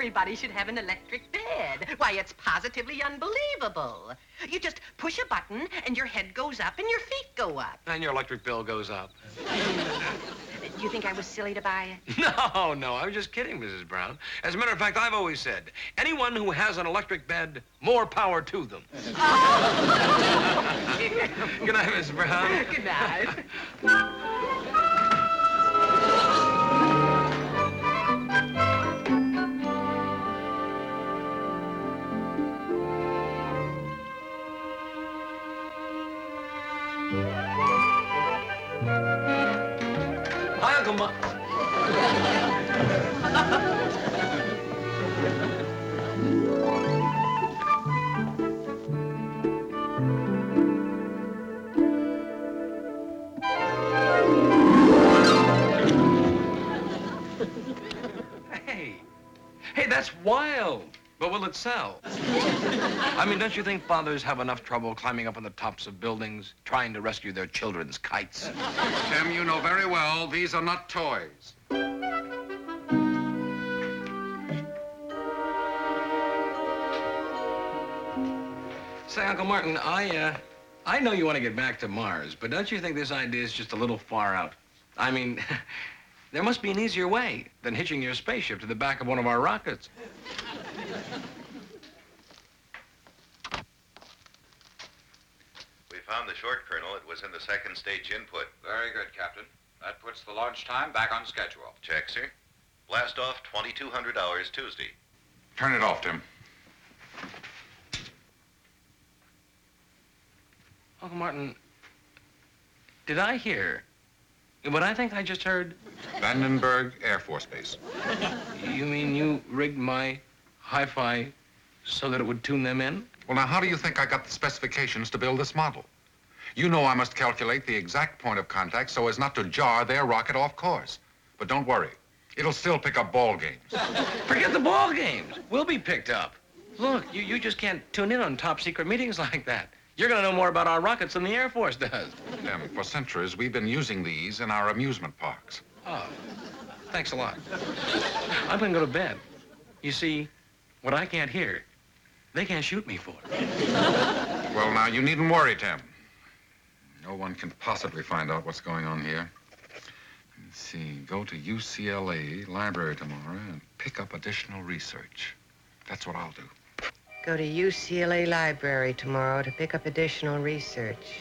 everybody should have an electric bed. Why, it's positively unbelievable. You just push a button, and your head goes up, and your feet go up. And your electric bill goes up. Do you think I was silly to buy it? No, I was just kidding, Mrs. Brown. As a matter of fact, I've always said, anyone who has an electric bed, more power to them. Oh. Good night, Mrs. Brown. Good night. Hi, Uncle Martin. Hey, that's wild. But will it sell? I mean, don't you think fathers have enough trouble climbing up on the tops of buildings, trying to rescue their children's kites? Tim, you know very well these are not toys. Say, Uncle Martin, I know you want to get back to Mars, but don't you think this idea is just a little far out? I mean, there must be an easier way than hitching your spaceship to the back of one of our rockets. We found the short kernel. It was in the second stage input. Very good, Captain. That puts the launch time back on schedule. Check, sir. Blast off 2200 hours Tuesday. Turn it off, Tim. Uncle Martin, did I hear what I think I just heard? Vandenberg Air Force Base. You mean you rigged my hi-fi so that it would tune them in? Well, now, how do you think I got the specifications to build this model? You know I must calculate the exact point of contact so as not to jar their rocket off course. But don't worry. It'll still pick up ball games. Forget the ball games. We'll be picked up. Look, you just can't tune in on top secret meetings like that. You're going to know more about our rockets than the Air Force does. Tim, for centuries, we've been using these in our amusement parks. Oh, thanks a lot. I'm going to go to bed. You see, what I can't hear, they can't shoot me for. Well, now, you needn't worry, Tim. No one can possibly find out what's going on here. Let's see, go to UCLA library tomorrow and pick up additional research. That's what I'll do. Go to UCLA library tomorrow to pick up additional research.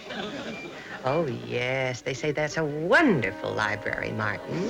Oh, yes. They say that's a wonderful library, Martin.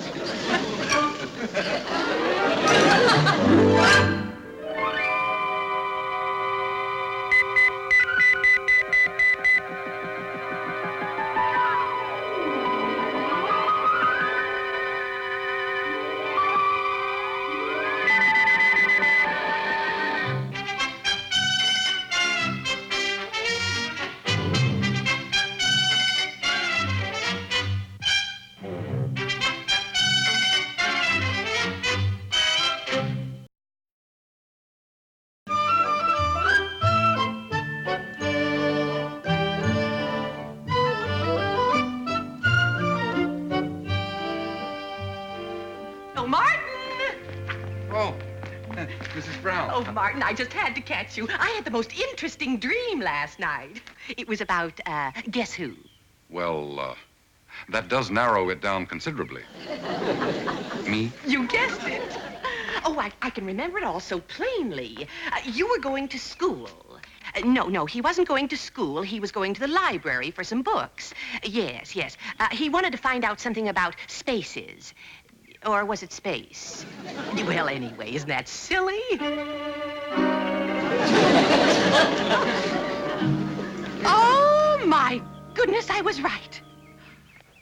Mrs. Brown. Oh, Martin, I just had to catch you. I had the most interesting dream last night. It was about, guess who? Well, that does narrow it down considerably. Me? You guessed it. Oh, I can remember it all so plainly. You were going to school. No, he wasn't going to school. He was going to the library for some books. Yes. He wanted to find out something about spaces. Or was it space? Well, anyway, isn't that silly? Oh, my goodness, I was right.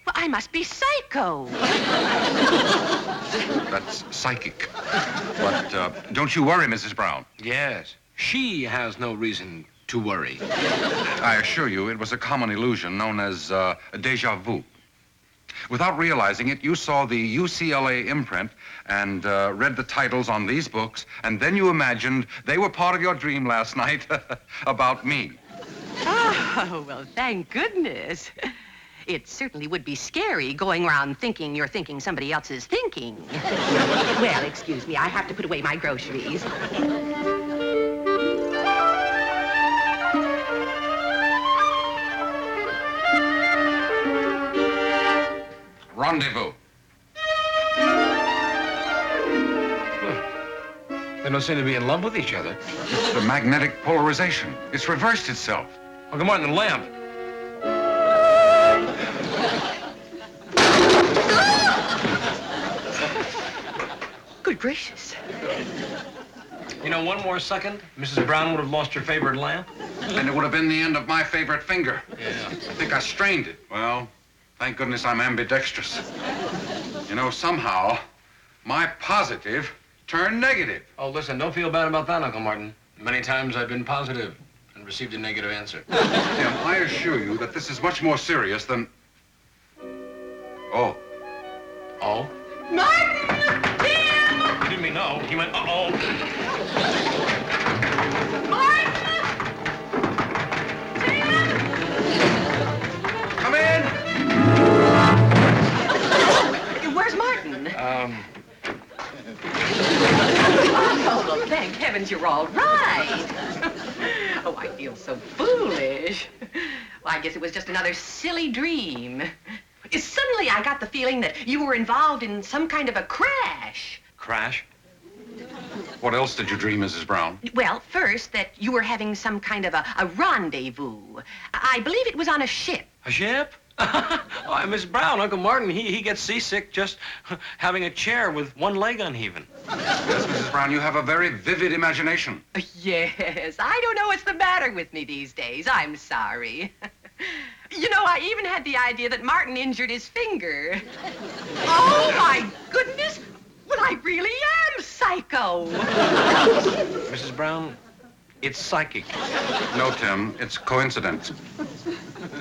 Well, I must be psycho. That's psychic. But don't you worry, Mrs. Brown. Yes, she has no reason to worry. I assure you, it was a common illusion known as déjà vu. Without realizing it, you saw the UCLA imprint and read the titles on these books, and then you imagined they were part of your dream last night about me. Oh, well, thank goodness. It certainly would be scary going around thinking you're thinking somebody else is thinking. Well, excuse me, I have to put away my groceries. Rendezvous. They don't seem to be in love with each other. It's the magnetic polarization. It's reversed itself. Uncle Martin, the lamp. Good gracious. You know, one more second, Mrs. Brown would have lost her favorite lamp. And it would have been the end of my favorite finger. Yeah. I think I strained it. Well, thank goodness I'm ambidextrous. You know, somehow, my positive turned negative. Oh, listen, don't feel bad about that, Uncle Martin. Many times I've been positive and received a negative answer. Tim, I assure you that this is much more serious than... Oh. Oh? Martin! Tim! He didn't mean no. He meant uh-oh. Martin! Tim! Come in! Where's Martin? Oh, well, thank heavens you're all right. Oh, I feel so foolish. Well, I guess it was just another silly dream. Suddenly, I got the feeling that you were involved in some kind of a crash. Crash? What else did you dream, Mrs. Brown? Well, first, that you were having some kind of a rendezvous. I believe it was on a ship. A ship? Oh, Miss Brown, Uncle Martin, he gets seasick just having a chair with one leg uneven. Yes, Mrs. Brown, you have a very vivid imagination. Yes, I don't know what's the matter with me these days. I'm sorry. You know, I even had the idea that Martin injured his finger. Oh, my goodness. Well, I really am psycho. Mrs. Brown, it's psychic. No, Tim, it's coincidence.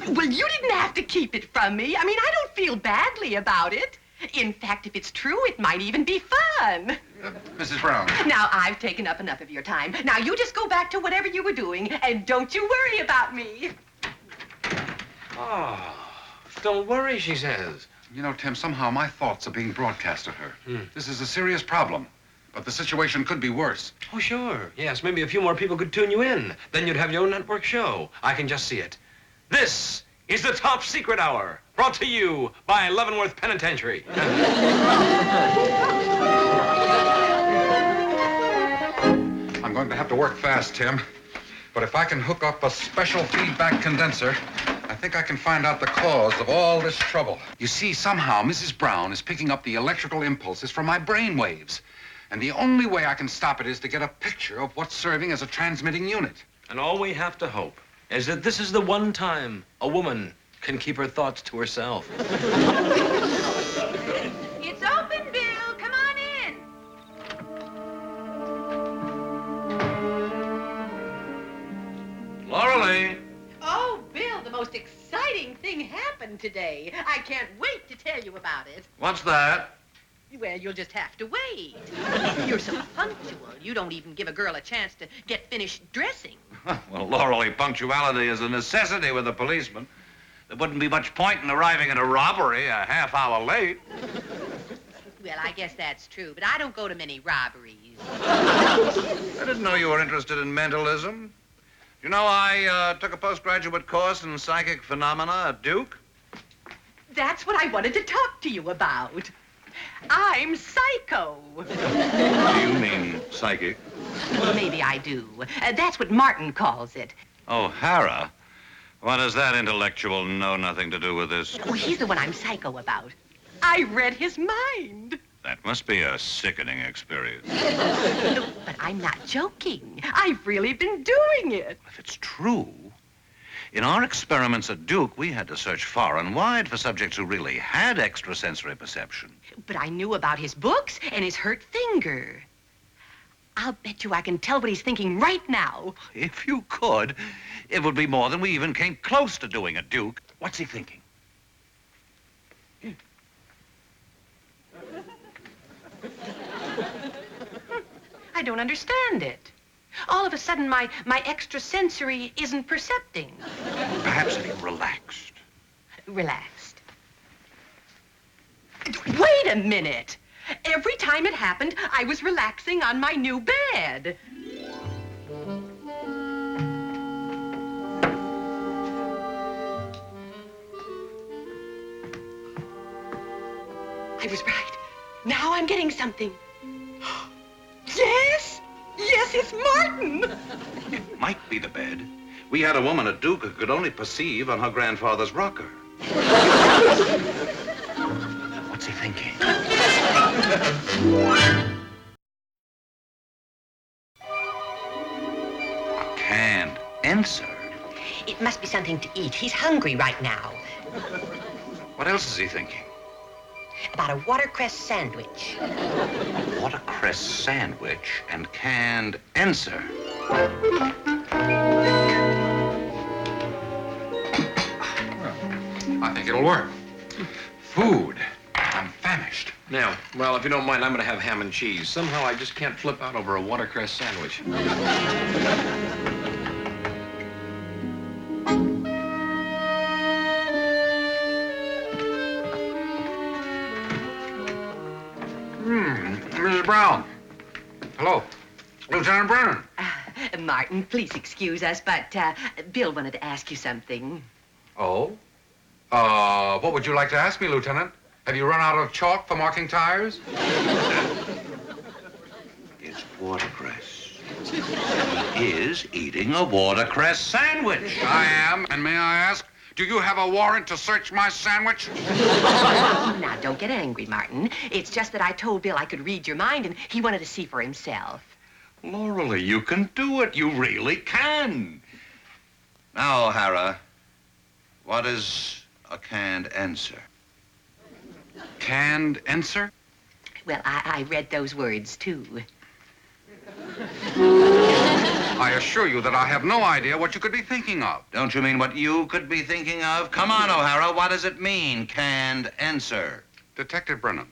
Well, you didn't have to keep it from me. I mean, I don't feel badly about it. In fact, if it's true, it might even be fun. Mrs. Brown. Now, I've taken up enough of your time. Now, you just go back to whatever you were doing, and don't you worry about me. Oh, don't worry, she says. You know, Tim, somehow my thoughts are being broadcast to her. This is a serious problem, but the situation could be worse. Oh, sure. Yes, maybe a few more people could tune you in. Then you'd have your own network show. I can just see it. This is the Top Secret Hour, brought to you by Leavenworth Penitentiary. I'm going to have to work fast, Tim. But if I can hook up a special feedback condenser, I think I can find out the cause of all this trouble. You see, somehow Mrs. Brown is picking up the electrical impulses from my brain waves. And the only way I can stop it is to get a picture of what's serving as a transmitting unit. And all we have to hope is that this is the one time a woman can keep her thoughts to herself. It's open, Bill. Come on in. Laurelie. Oh, Bill, the most exciting thing happened today. I can't wait to tell you about it. What's that? Well, you'll just have to wait. You're so punctual. You don't even give a girl a chance to get finished dressing. Well, Laurelie, punctuality is a necessity with a policeman. There wouldn't be much point in arriving at a robbery a half hour late. Well, I guess that's true, but I don't go to many robberies. I didn't know you were interested in mentalism. You know, I took a postgraduate course in psychic phenomena at Duke. That's what I wanted to talk to you about. I'm psycho. Do you mean psychic? Well, maybe I do. That's what Martin calls it. O'Hara? What does that intellectual know nothing to do with this? Oh, he's the one I'm psycho about. I read his mind. That must be a sickening experience. But I'm not joking. I've really been doing it. If it's true, in our experiments at Duke, we had to search far and wide for subjects who really had extrasensory perception. But I knew about his books and his hurt finger. I'll bet you I can tell what he's thinking right now. If you could, it would be more than we even came close to doing at Duke. What's he thinking? I don't understand it. All of a sudden, my extrasensory isn't percepting. Perhaps if you relaxed. Relax. a minute. Every time it happened, I was relaxing on my new bed. I was right. Now I'm getting something. Yes! Yes, it's Martin! Might be the bed. We had a woman at Duke who could only perceive on her grandfather's rocker. What's he thinking? A canned answer. It must be something to eat. He's hungry right now. What else is he thinking? About a watercress sandwich. Watercress sandwich and canned answer. I think it'll work. Food. I'm famished. Now, well, if you don't mind, I'm going to have ham and cheese. Somehow I just can't flip out over a watercress sandwich. Mrs. Brown. Hello. Lieutenant Brennan. Martin, please excuse us, but Bill wanted to ask you something. Oh? What would you like to ask me, Lieutenant? Have you run out of chalk for marking tires? It's watercress. He is eating a watercress sandwich. I am, and may I ask, do you have a warrant to search my sandwich? Now, don't get angry, Martin. It's just that I told Bill I could read your mind, and he wanted to see for himself. Lauralee, you can do it. You really can. Now, O'Hara, what is a canned answer? Canned answer? Well, I read those words, too. I assure you that I have no idea what you could be thinking of. Don't you mean what you could be thinking of? Come on, O'Hara, what does it mean, canned answer? Detective Brennan,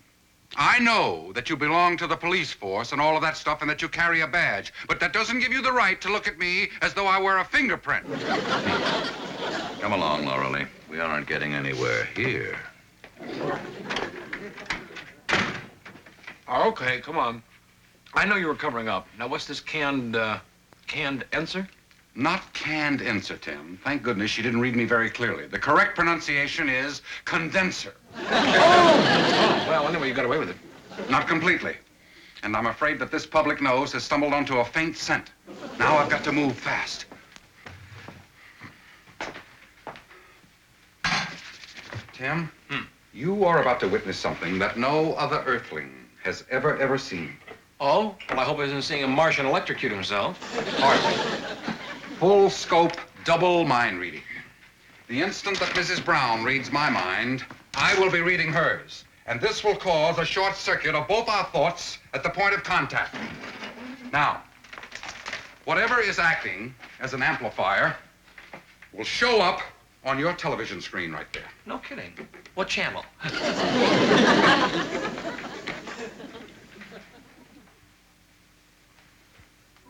I know that you belong to the police force and all of that stuff and that you carry a badge, but that doesn't give you the right to look at me as though I were a fingerprint. Come along, Lauralee. We aren't getting anywhere here. Okay, come on. I know you were covering up. Now, what's this canned answer? Not canned answer, Tim. Thank goodness she didn't read me very clearly. The correct pronunciation is condenser. Well, anyway, you got away with it. Not completely. And I'm afraid that this public nose has stumbled onto a faint scent. Now I've got to move fast. Tim, you are about to witness something that no other earthling has ever seen. Oh? Well, I hope he isn't seeing a Martian electrocute himself. Hardly. Full scope, double mind reading. The instant that Mrs. Brown reads my mind, I will be reading hers. And this will cause a short circuit of both our thoughts at the point of contact. Now, whatever is acting as an amplifier will show up on your television screen right there. No kidding. What channel?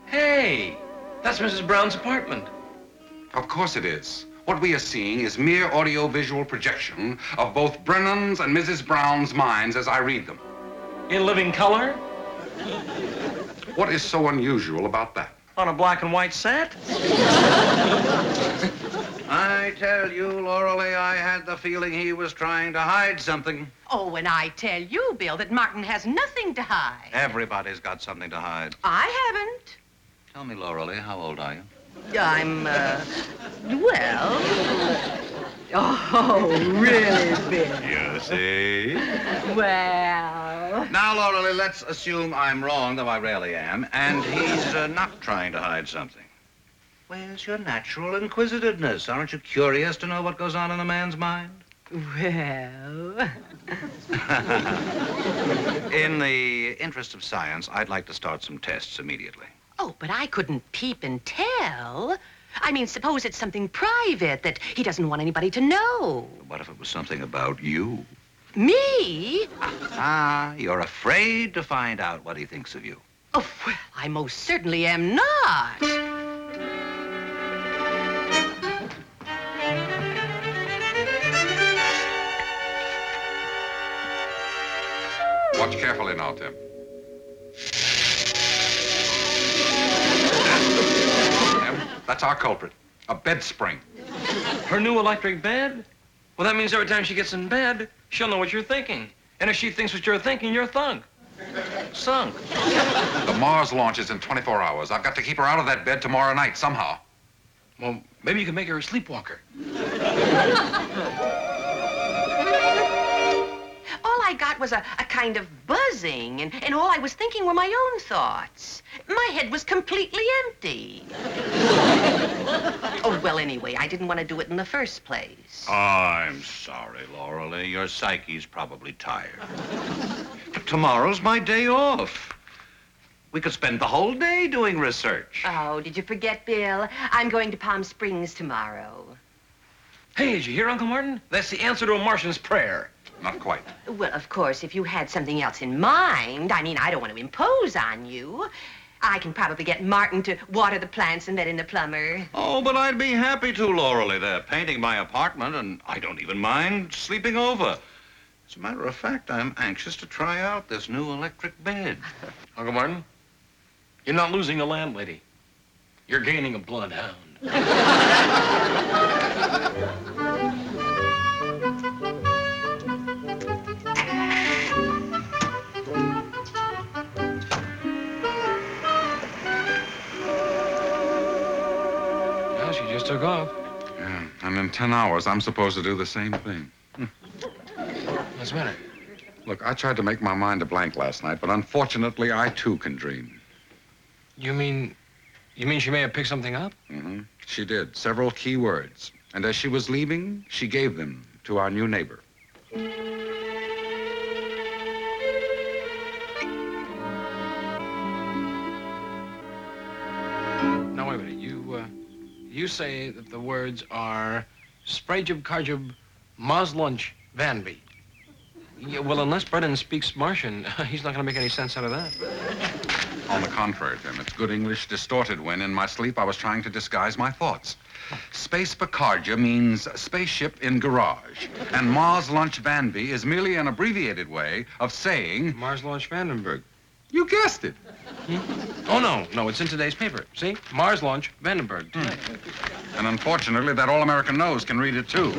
Hey, that's Mrs. Brown's apartment. Of course it is. What we are seeing is mere audio-visual projection of both Brennan's and Mrs. Brown's minds as I read them. In living color? What is so unusual about that? On a black and white set? I tell you, Lauralee, I had the feeling he was trying to hide something. Oh, and I tell you, Bill, that Martin has nothing to hide. Everybody's got something to hide. I haven't. Tell me, Lauralee, how old are you? I'm, well... Oh, really, Bill? You see? Well... Now, Lauralee, let's assume I'm wrong, though I rarely am, and he's not trying to hide something. Where's your natural inquisitiveness? Aren't you curious to know what goes on in a man's mind? Well... In the interest of science, I'd like to start some tests immediately. Oh, but I couldn't peep and tell. I mean, suppose it's something private that he doesn't want anybody to know. What if it was something about you? Me? Ah, you're afraid to find out what he thinks of you. Oh, well, I most certainly am not. Watch carefully now, Tim. Tim, that's our culprit. A bed spring. Her new electric bed? Well, that means every time she gets in bed, she'll know what you're thinking. And if she thinks what you're thinking, you're thunk. Sunk. The Mars launch is in 24 hours. I've got to keep her out of that bed tomorrow night somehow. Well, maybe you can make her a sleepwalker. All I got was a kind of buzzing, and all I was thinking were my own thoughts. My head was completely empty. Oh, well, anyway, I didn't want to do it in the first place. I'm sorry, Laurelie. Your psyche's probably tired. But tomorrow's my day off. We could spend the whole day doing research. Oh, did you forget, Bill? I'm going to Palm Springs tomorrow. Hey, did you hear, Uncle Martin? That's the answer to a Martian's prayer. Not quite. Well, of course, if you had something else in mind, I mean, I don't want to impose on you. I can probably get Martin to water the plants and let in the plumber. Oh, but I'd be happy to, Laurelie. They're painting my apartment, and I don't even mind sleeping over. As a matter of fact, I'm anxious to try out this new electric bed. Uncle Martin, you're not losing a landlady. You're gaining a bloodhound. Well, she just took off. Yeah, and in 10 hours, I'm supposed to do the same thing. What's the matter? Look, I tried to make my mind a blank last night, but unfortunately, I too can dream. You mean she may have picked something up? Mm-hmm. She did. Several key words. And as she was leaving, she gave them to our new neighbor. Now, wait a minute. You say that the words are Sprajib Karjib Mazlunch Vanby. Yeah, well, unless Brennan speaks Martian, he's not going to make any sense out of that. On the contrary, Tim, it's good English distorted when, in my sleep, I was trying to disguise my thoughts. Space Bacardia means spaceship in garage. And Mars Lunch Vanby is merely an abbreviated way of saying... Mars Launch Vandenberg. You guessed it. Oh, no, it's in today's paper. See? Mars Launch Vandenberg. And unfortunately, that all-American nose can read it, too.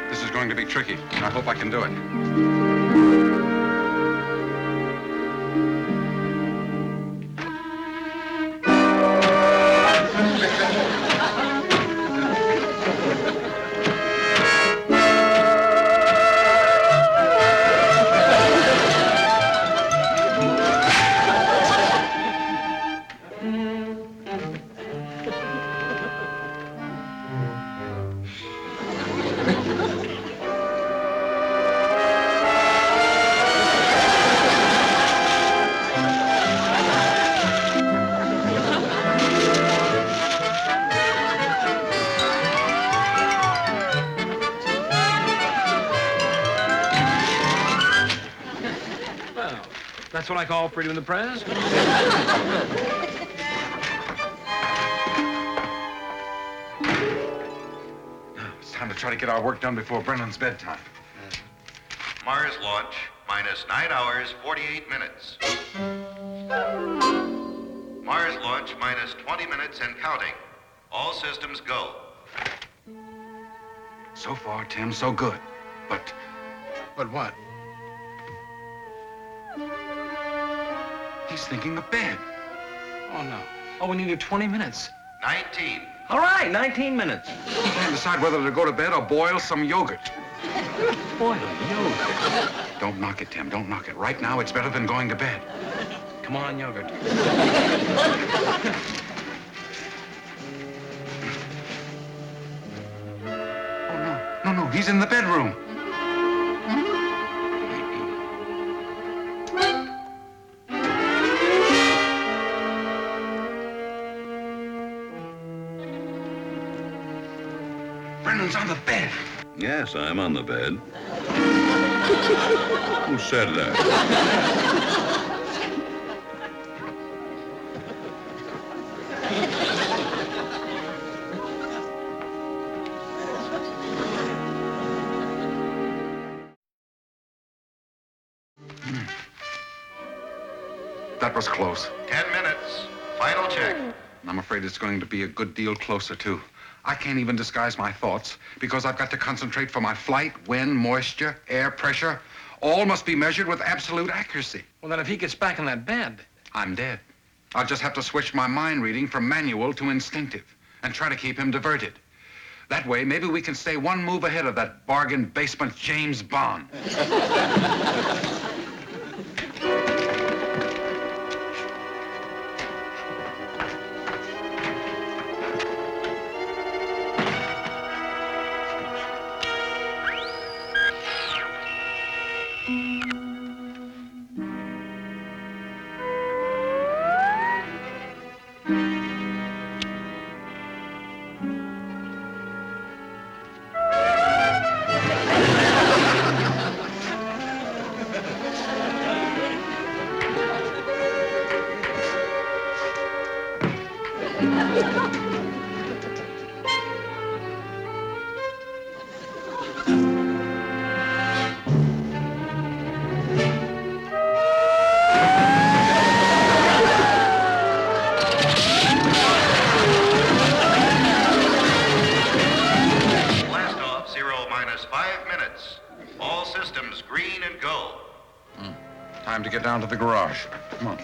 This is going to be tricky, and I hope I can do it. That's what I call freedom of the press. It's time to try to get our work done before Brennan's bedtime. Mars launch, minus 9 hours, 48 minutes. Mars launch, minus 20 minutes and counting. All systems go. So far, Tim, so good. But But what? he's thinking of bed. Oh, no. Oh, we needed 20 minutes. 19. All right, 19 minutes. He can't decide whether to go to bed or boil some yogurt. Boy, yogurt. Don't knock it, Tim. Don't knock it. Right now, it's better than going to bed. Come on, yogurt. Oh, no, he's in the bedroom. Brennan's on the bed. Yes, I'm on the bed. Who said that? That was close. 10 minutes. Final check. I'm afraid it's going to be a good deal closer, too. I can't even disguise my thoughts because I've got to concentrate for my flight, wind, moisture, air pressure. All must be measured with absolute accuracy. Well, then if he gets back in that bed... I'm dead. I'll just have to switch my mind reading from manual to instinctive and try to keep him diverted. That way, maybe we can stay one move ahead of that bargain basement James Bond. Blast off 0 minus 5 minutes. All systems green and go. Time to get down to the garage. Come on.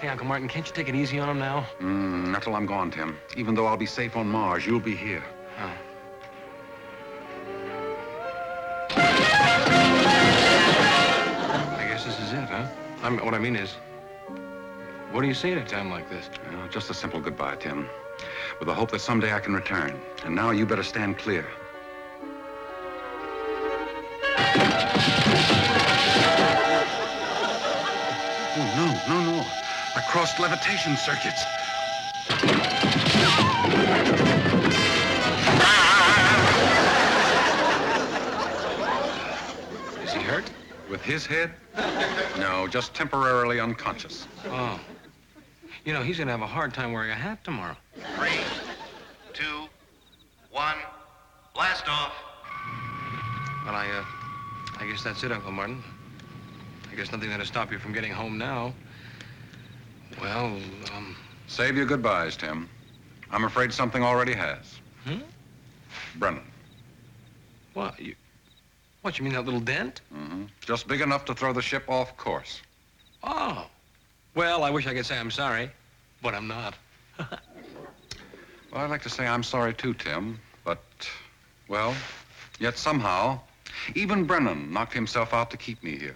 Hey, Uncle Martin, can't you take it easy on him now? Not till I'm gone, Tim. Even though I'll be safe on Mars, you'll be here. Oh. I guess this is it, huh? What I mean is, what do you say at a time like this? Just a simple goodbye, Tim. With the hope that someday I can return. And now you better stand clear. Oh, no. I crossed levitation circuits. Is he hurt? With his head? No, just temporarily unconscious. Oh. You know, he's gonna have a hard time wearing a hat tomorrow. 3, 2, 1. Blast off. Well, I guess that's it, Uncle Martin. I guess nothing that'll stop you from getting home now. Well, Save your goodbyes, Tim. I'm afraid something already has. Brennan. What, you mean that little dent? Just big enough to throw the ship off course. Oh. Well, I wish I could say I'm sorry, but I'm not. Well, I'd like to say I'm sorry too, Tim, but, well, yet somehow, even Brennan knocked himself out to keep me here.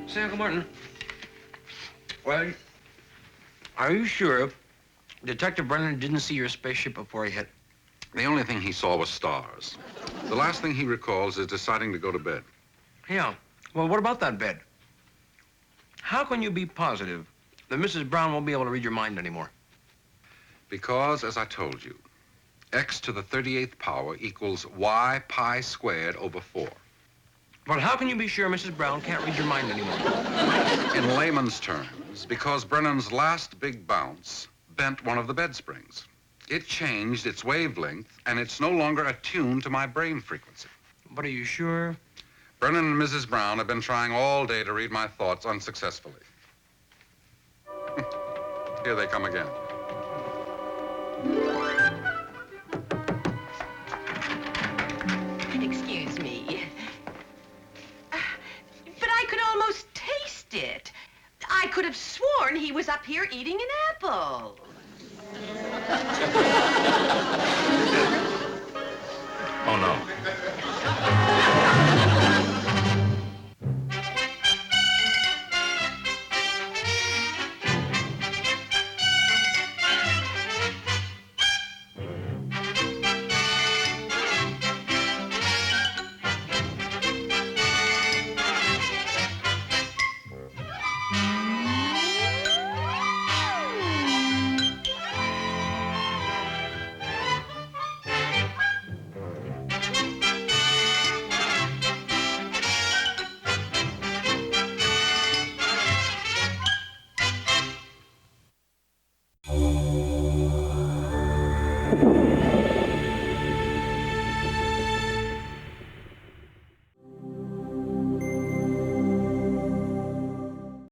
Say, Uncle Martin, well, are you sure Detective Brennan didn't see your spaceship before he hit? The only thing he saw was stars. The last thing he recalls is deciding to go to bed. Yeah. Well, what about that bed? How can you be positive that Mrs. Brown won't be able to read your mind anymore? Because, as I told you, x to the 38th power equals y pi squared over 4. But how can you be sure Mrs. Brown can't read your mind anymore? In layman's terms, because Brennan's last big bounce bent one of the bed springs. It changed its wavelength, and it's no longer attuned to my brain frequency. But are you sure? Brennan and Mrs. Brown have been trying all day to read my thoughts unsuccessfully. Here they come again. Excuse me. But I could almost taste it. I could have sworn he was up here eating an apple. Oh, no. Bye.